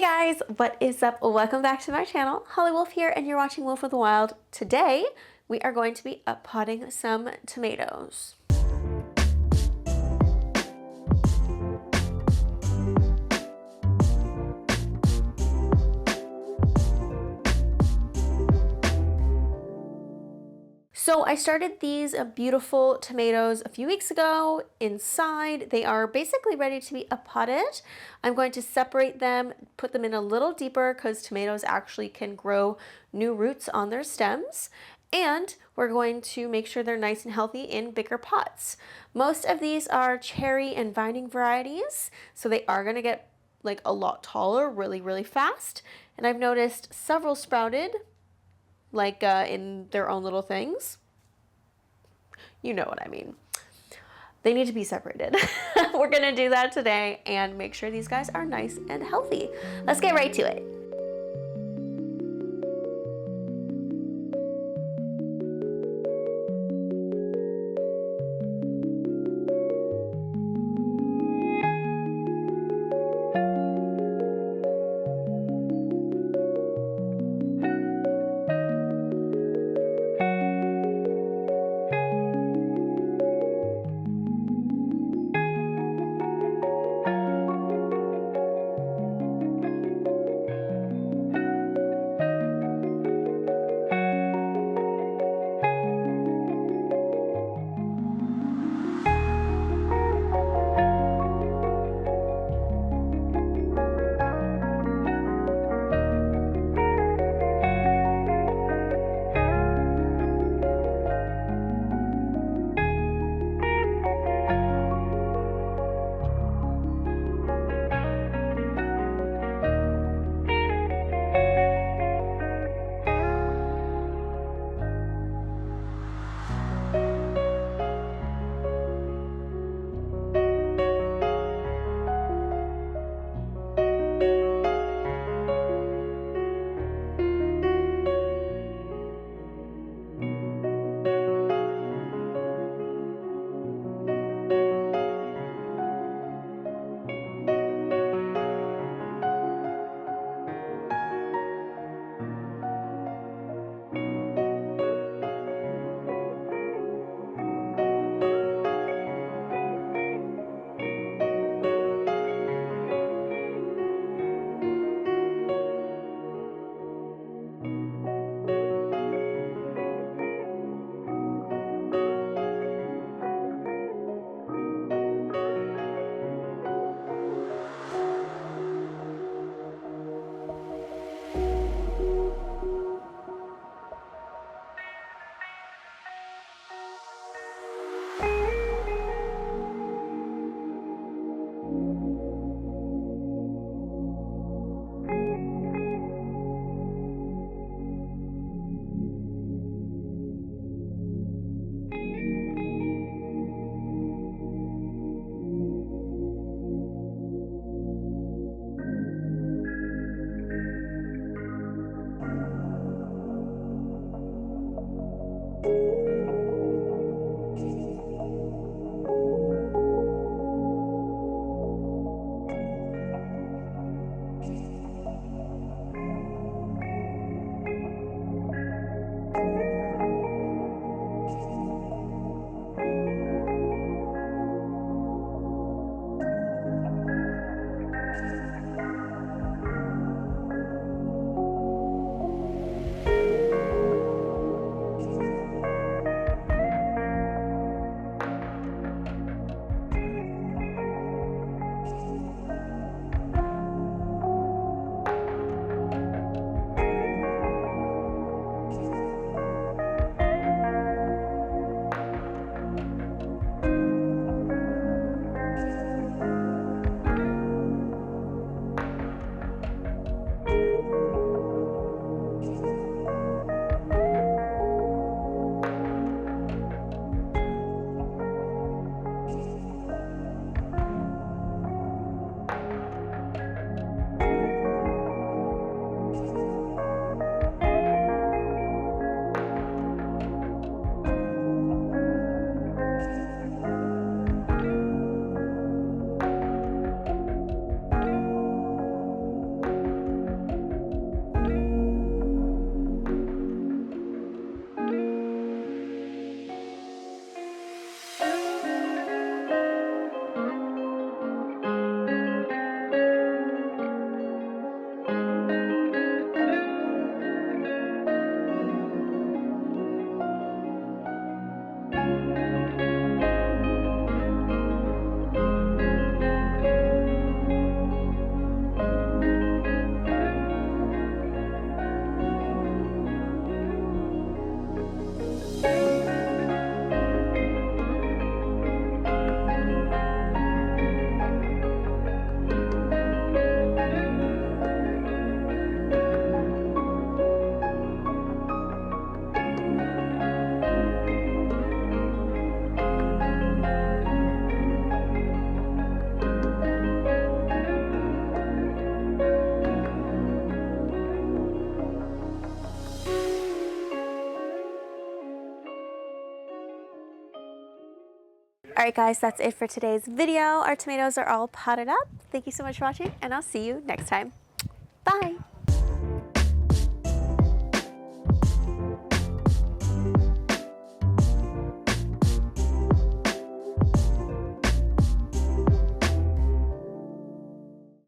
Guys, what is up? Welcome back to my channel. Holly Wolf here, and you're watching Wolf of the Wild. Today, we are going to be potting some tomatoes. So I started these beautiful tomatoes a few weeks ago inside. They are basically ready to be potted. I'm going to separate them, put them in a little deeper because tomatoes actually can grow new roots on their stems. And we're going to make sure they're nice and healthy in bigger pots. Most of these are cherry and vining varieties, so they are going to get like a lot taller really fast. And I've noticed several sprouted like in their own little things. You know what I mean. They need to be separated. We're gonna do that today and make sure these guys are nice and healthy. Let's get right to it. All right, guys, that's it for today's video. Our tomatoes are all potted up. Thank you so much for watching, and I'll see you next time. Bye.